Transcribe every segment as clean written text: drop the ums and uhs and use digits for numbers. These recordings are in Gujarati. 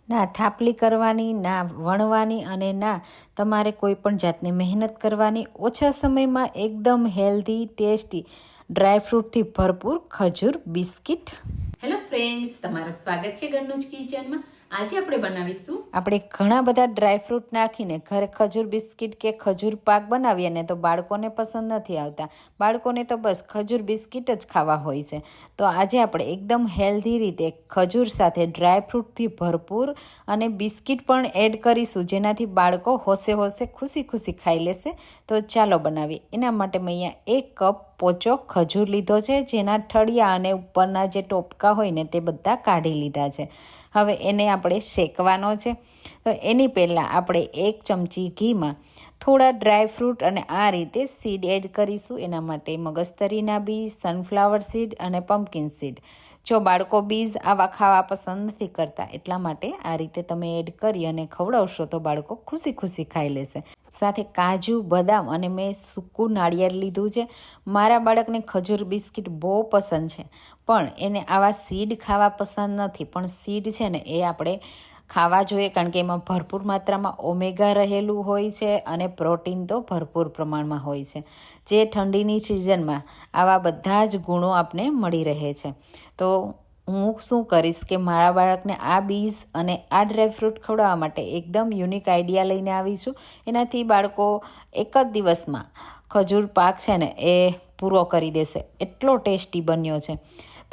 ના થાપલી કરવાની, ના વણવાની અને ના તમારે કોઈ પણ જાતની મહેનત કરવાની. ઓછા સમયમાં એકદમ હેલ્ધી, ટેસ્ટી, ડ્રાયફ્રૂટથી ભરપૂર ખજૂર બિસ્કિટ. હેલો ફ્રેન્ડ્સ, તમારું સ્વાગત છે ઘરનું જ કિચનમાં. આજે આપણે બનાવીશું આપણે ઘણા બધા ડ્રાયફ્રૂટ નાખીને ઘરે ખજૂર બિસ્કિટ કે ખજૂર પાક બનાવીએ ને તો બાળકોને પસંદ નથી આવતા. બાળકોને તો બસ ખજૂર બિસ્કિટ જ ખાવા હોય છે. તો આજે આપણે એકદમ હેલ્ધી રીતે ખજૂર સાથે ડ્રાયફ્રૂટથી ભરપૂર અને બિસ્કિટ પણ એડ કરીશું, જેનાથી બાળકો હોશે હોશે ખુશી ખુશી ખાઈ લેશે. તો ચાલો બનાવીએ. એના માટે મેં અહીંયા 1 કપ પોચો ખજૂર લીધો છે, જેના ઠળિયા અને ઉપરના જે ટોપકા હોય ને તે બધા કાઢી લીધા છે. હવે એને આપણે શેકવાનો છે. તો એની પહેલાં આપણે 1 ચમચી ઘીમાં થોડા ડ્રાયફ્રૂટ અને આ રીતે સીડ એડ કરીશું. એના માટે મગજતરીના બીજ, સનફ્લાવર સીડ અને પમ્પકિન સીડ. જો બાળકો બીજ આવા ખાવા પસંદ નથી કરતા, એટલા માટે આ રીતે તમે એડ કરી અને ખવડાવશો તો બાળકો ખુશી ખુશી ખાઈ લેશે. સાથે કાજુ, બદામ અને મેં સૂકું નાળિયેર લીધું છે. મારા બાળકને ખજૂર બિસ્કિટ બહુ પસંદ છે, પણ એને આવા સીડ ખાવા પસંદ નથી. પણ સીડ છે ને એ આપણે ખાવા જોઈએ, કારણ કે એમાં ભરપૂર માત્રામાં ઓમેગા રહેલું હોય છે અને પ્રોટીન તો ભરપૂર પ્રમાણમાં હોય છે, જે ઠંડીની સિઝનમાં આવા બધા જ ગુણો આપને મળી રહે છે. તો હું શું કરીશ કે મારા બાળકને આ બીજ અને આ ડ્રાયફ્રૂટ ખવડાવવા માટે એકદમ યુનિક આઈડિયા લઈને આવીશું. એનાથી બાળકો એક જ દિવસમાં ખજૂર પાક છે ને એ પૂરો કરી દેશે. એટલો ટેસ્ટી બન્યો છે.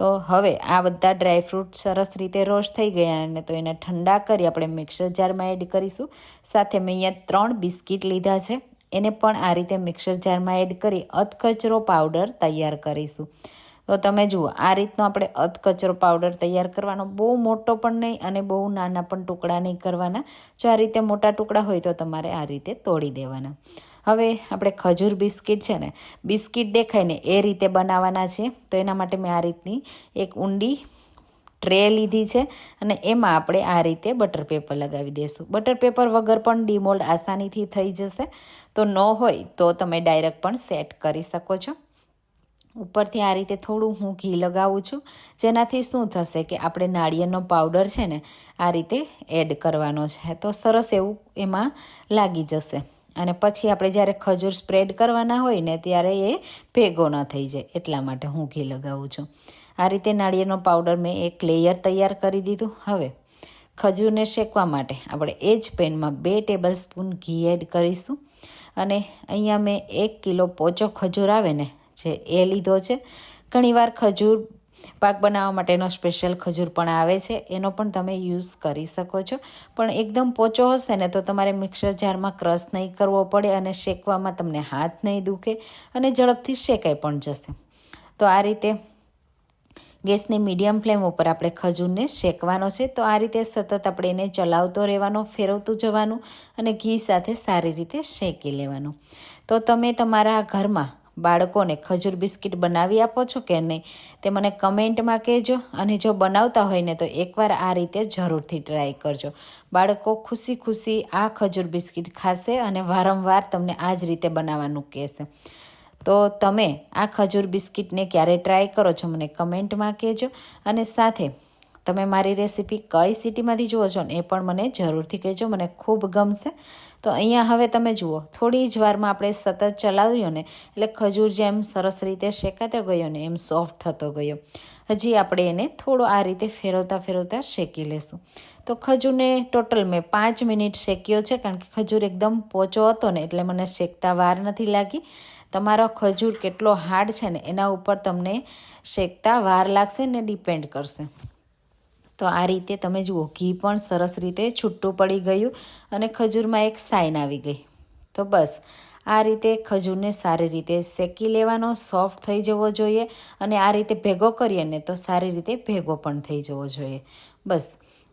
તો હવે આ બધા ડ્રાયફ્રૂટ સરસ રીતે રોસ્ટ થઈ ગયા અને તો એને ઠંડા કરી આપણે મિક્સર જારમાં એડ કરીશું. સાથે મેં અહીંયા 3 બિસ્કિટ લીધા છે, એને પણ આ રીતે મિક્સર જારમાં એડ કરી અધકચરો પાવડર તૈયાર કરીશું. તો તમે જુઓ, આ રીતનો આપણે અધકચરો પાવડર તૈયાર કરવાનો. બહુ મોટો પણ નહીં અને બહુ નાના પણ ટુકડા નહીં કરવાના. જો આ રીતે મોટા ટુકડા હોય તો તમારે આ રીતે તોડી દેવાના. હવે આપણે ખજૂર બિસ્કિટ છે ને, બિસ્કિટ દેખાય ને એ રીતે બનાવવાના છે. તો એના માટે મેં આ રીતની એક ઊંડી ટ્રે લીધી છે અને એમાં આપણે આ રીતે બટર પેપર લગાવી દઈશું. બટર પેપર વગર પણ ડીમોલ્ડ આસાનીથી થઈ જશે. તો ન હોય તો તમે ડાયરેક્ટ પણ સેટ કરી શકો છો. ઉપરથી આ રીતે થોડું હું ઘી લગાવું છું, જેનાથી શું થશે કે આપણે નાળિયેરનો પાવડર છે ને આ રીતે એડ કરવાનો છે, તો સરસ એવું એમાં લાગી જશે. અને પછી આપણે જ્યારે ખજૂર સ્પ્રેડ કરવાના હોય ને ત્યારે એ ભેગો ન થઈ જાય, એટલા માટે હું ઘી લગાવું છું. આ રીતે નાળિયેરનો પાવડર મેં એક લેયર તૈયાર કરી દીધું. હવે ખજૂરને શેકવા માટે આપણે એ જ પેનમાં 2 ટેબલ સ્પૂન ઘી એડ કરીશું. અને અહીંયા મેં 1 કિલો પોચો ખજૂર આવે ને જે એ લીધો છે. ઘણીવાર ખજૂર પાક બનાવવા માટેનો સ્પેશિયલ ખજૂર પણ આવે છે, એનો પણ તમે યુઝ કરી શકો છો. પણ એકદમ પોચો હશે ને તો તમારે મિક્સર જારમાં ક્રશ નહીં કરવો પડે અને શેકવામાં તમને હાથ નહીં દુખે અને ઝડપથી શેકાઈ પણ જશે. તો આ રીતે ગેસની મીડિયમ ફ્લેમ ઉપર આપણે ખજૂરને શેકવાનો છે. તો આ રીતે સતત આપણે એને ચલાવતો રહેવાનો, ફેરવતું જવાનું અને ઘી સાથે સારી રીતે શેકી લેવાનું. તો તમે તમારા ઘરમાં બાળકોને ખજૂર બિસ્કિટ બનાવી આપો છો કે નહીં તે મને કમેન્ટમાં કહેજો. અને જો બનાવતા હોય ને તો એકવાર આ રીતે જરૂરથી ટ્રાય કરજો. બાળકો ખુશી ખુશી આ ખજૂર બિસ્કિટ ખાશે અને વારંવાર તમને આ જ રીતે બનાવવાનું કહેશે. તો તમે આ ખજૂર બિસ્કિટને ક્યારે ટ્રાય કરો છો મને કમેન્ટમાં કહેજો. અને સાથે તમે મારી રેસીપી કઈ સિટીમાંથી જુઓ છો ને એ પણ મને જરૂરથી કહેજો, મને ખૂબ ગમશે. તો અહીંયા હવે તમે જુઓ, થોડી જ વારમાં આપણે સતત ચલાવ્યું ને એટલે ખજૂર જેમ સરસ રીતે શેકાતો ગયો ને એમ સોફ્ટ થતો ગયો. હજી આપણે એને થોડો આ રીતે ફેરવતા ફેરવતા શેકી લેશું. તો ખજૂરને ટોટલ મેં 5 મિનિટ શેક્યો છે, કારણ કે ખજૂર એકદમ પોચો હતો ને એટલે મને શેકતા વાર નથી લાગી. તમારો ખજૂર કેટલો હાર્ડ છે ને એના ઉપર તમને શેકતા વાર લાગશે ને ડિપેન્ડ કરશે. તો આ રીતે તમે જુઓ, ઘી પણ સરસ રીતે છૂટું પડી ગયું અને ખજૂરમાં એક સાઈન આવી ગઈ. તો બસ આ રીતે ખજૂરને સારી રીતે શેકી લેવાનો, સોફ્ટ થઈ જવો જોઈએ. અને આ રીતે ભેગો કરીએ ને તો સારી રીતે ભેગો પણ થઈ જવો જોઈએ. બસ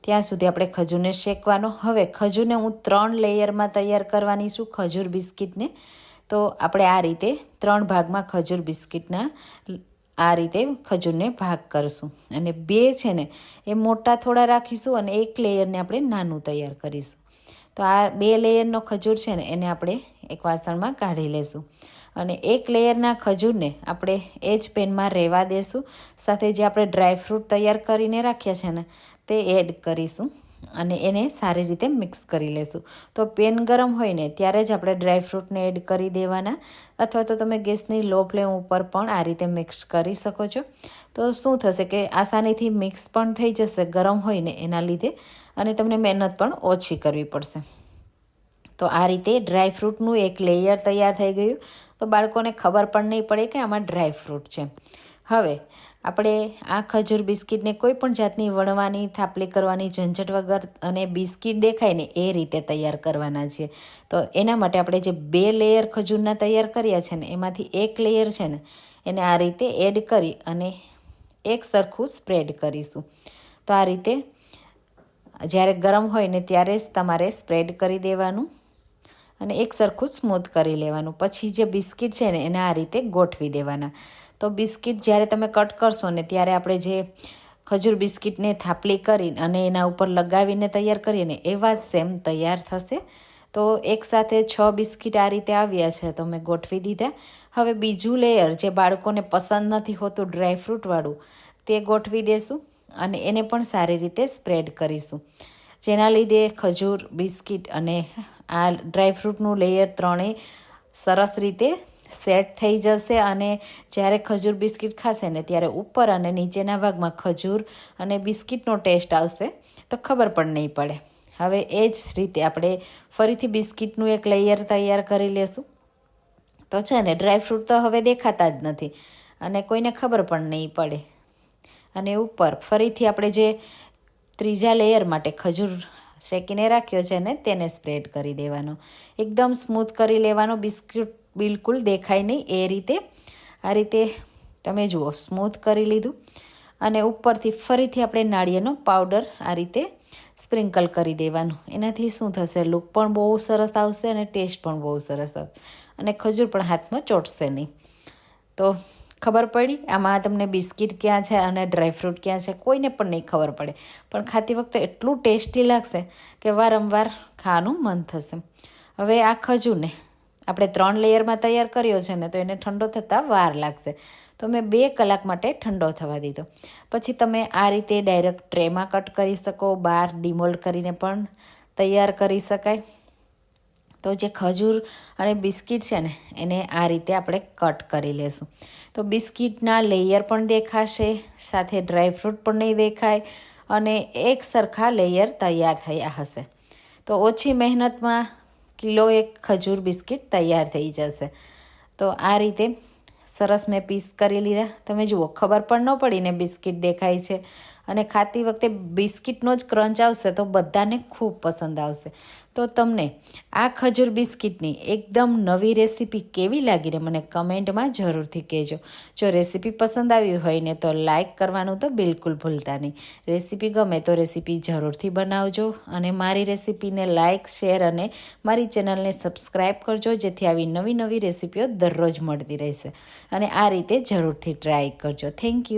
ત્યાં સુધી આપણે ખજૂરને શેકવાનો. હવે ખજૂરને હું 3 લેયરમાં તૈયાર કરવાની છું ખજૂર બિસ્કિટને. તો આપણે આ રીતે 3 ભાગમાં ખજૂર બિસ્કિટના આ રીતે ખજૂરને ભાગ કરશું. અને 2 છે ને એ મોટા થોડા રાખીશું અને 1 લેયરને આપણે નાનું તૈયાર કરીશું. તો આ 2 લેયરનો ખજૂર છે ને એને આપણે એક વાસણમાં કાઢી લેશું. અને 1 લેયરના ખજૂરને આપણે એ જ પેનમાં રહેવા દેશું. સાથે જે આપણે ડ્રાયફ્રૂટ તૈયાર કરીને રાખ્યા છે ને તે એડ કરીશું. અને એને સારી રીતે મિક્સ કરી લેશું. તો પેન ગરમ હોય ને ત્યારે જ આપણે ડ્રાયફ્રૂટને એડ કરી દેવાના, અથવા તો તમે ગેસની લો ફ્લેમ ઉપર પણ આ રીતે મિક્સ કરી શકો છો. તો શું થશે કે આસાનીથી મિક્સ પણ થઈ જશે ગરમ હોય ને એના લીધે, અને તમને મહેનત પણ ઓછી કરવી પડશે. તો આ રીતે ડ્રાયફ્રૂટનું એક લેયર તૈયાર થઈ ગયું. તો બાળકોને ખબર પણ નહીં પડે કે આમાં ડ્રાયફ્રૂટ છે. હવે આપણે આ ખજૂર બિસ્કિટને કોઈ પણ જાતની વણવાની, થાપલી કરવાની ઝંઝટ વગર અને બિસ્કિટ દેખાય ને એ રીતે તૈયાર કરવાના છીએ. તો એના માટે આપણે જે 2 લેયર ખજૂરના તૈયાર કર્યા છે ને એમાંથી એક લેયર છે ને એને આ રીતે એડ કરી અને એક સરખું સ્પ્રેડ કરીશું. તો આ રીતે જ્યારે ગરમ હોય ને ત્યારે જ તમારે સ્પ્રેડ કરી દેવાનું અને એક સરખું સ્મૂથ કરી લેવાનું. પછી જે બિસ્કિટ છે ને એને આ રીતે ગોઠવી દેવાના. તો બિસ્કિટ જ્યારે તમે કટ કરશો ને ત્યારે આપણે જે ખજૂર બિસ્કિટને થાપલી કરી અને એના ઉપર લગાવીને તૈયાર કરીએ ને એવા જ સેમ તૈયાર થશે. તો એકસાથે 6 બિસ્કિટ આ રીતે આવ્યા છે તો મેં ગોઠવી દીધા. હવે બીજું લેયર જે બાળકોને પસંદ નથી હોતું ડ્રાયફ્રૂટવાળું તે ગોઠવી દેશું અને એને પણ સારી રીતે સ્પ્રેડ કરીશું, જેના લીધે ખજૂર બિસ્કિટ અને આ ડ્રાયફ્રૂટનું લેયર ત્રણેય સરસ રીતે સેટ થઈ જશે. અને જ્યારે ખજૂર બિસ્કિટ ખાશે ને ત્યારે ઉપર અને નીચેના ભાગમાં ખજૂર અને બિસ્કિટનો ટેસ્ટ આવશે તો ખબર પણ નહીં પડે. હવે એ જ રીતે આપણે ફરીથી બિસ્કિટનું એક લેયર તૈયાર કરી લેશું. તો છે ને ડ્રાયફ્રૂટ તો હવે દેખાતા જ નથી અને કોઈને ખબર પણ નહીં પડે. અને ઉપર ફરીથી આપણે જે ત્રીજા લેયર માટે ખજૂર શેકીને રાખ્યો છે ને તેને સ્પ્રેડ કરી દેવાનો. એકદમ સ્મૂથ કરી લેવાનો, બિસ્કિટ બિલકુલ દેખાય નહીં એ રીતે. આ રીતે તમે જુઓ સ્મૂથ કરી લીધું. અને ઉપરથી ફરીથી આપણે નાળિયેરનો પાવડર આ રીતે સ્પ્રિંકલ કરી દેવાનું. એનાથી શું થશે, લુક પણ બહુ સરસ આવશે અને ટેસ્ટ પણ બહુ સરસ આવશે અને ખજૂર પણ હાથમાં ચોંટશે નહીં. તો ખબર પડી આમાં તમને બિસ્કિટ ક્યાં છે અને ડ્રાયફ્રૂટ ક્યાં છે કોઈને પણ નહીં ખબર પડે, પણ ખાતી વખતે એટલું ટેસ્ટી લાગશે કે વારંવાર ખાવાનું મન થશે. હવે આ ખજૂરને આપણે 3 લેયરમાં તૈયાર કર્યો છે ને તો એને ઠંડો થતાં વાર લાગશે. તો મેં 2 કલાક માટે ઠંડો થવા દીધો. પછી તમે આ રીતે ડાયરેક્ટ ટ્રેમાં કટ કરી શકો, બહાર ડિમોલ્ડ કરીને પણ તૈયાર કરી શકાય. તો જે ખજૂર અને બિસ્કિટ છે ને એને આ રીતે આપણે કટ કરી લેશું. તો બિસ્કિટના લેયર પણ દેખાશે, સાથે ડ્રાયફ્રૂટ પણ નહીં દેખાય અને એક સરખા લેયર તૈયાર થયા હશે. તો ઓછી મહેનતમાં કિલો 1 ખજૂર બિસ્કિટ તૈયાર થઈ જશે. તો આ રીતે સરસ મેં પીસ કરી લીધા. તમે જુઓ ખબર પણ ન પડી ને બિસ્કિટ દેખાય છે. અને ખાતી વખતે બિસ્કિટનો જ ક્રંચ આવશે તો બધાને ખૂબ પસંદ આવશે. તો તમને આ ખજૂર બિસ્કિટની એકદમ નવી રેસીપી કેવી લાગીને મને કમેન્ટમાં જરૂરથી કહેજો. જો રેસીપી પસંદ આવી હોય ને તો લાઇક કરવાનું તો બિલકુલ ભૂલતા નહીં. રેસીપી ગમે તો રેસીપી જરૂરથી બનાવજો અને મારી રેસીપીને લાઇક, શેર અને મારી ચેનલને સબસ્ક્રાઈબ કરજો, જેથી આવી નવી નવી રેસીપીઓ દરરોજ મળતી રહેશે. અને આ રીતે જરૂરથી ટ્રાય કરજો. Thank you.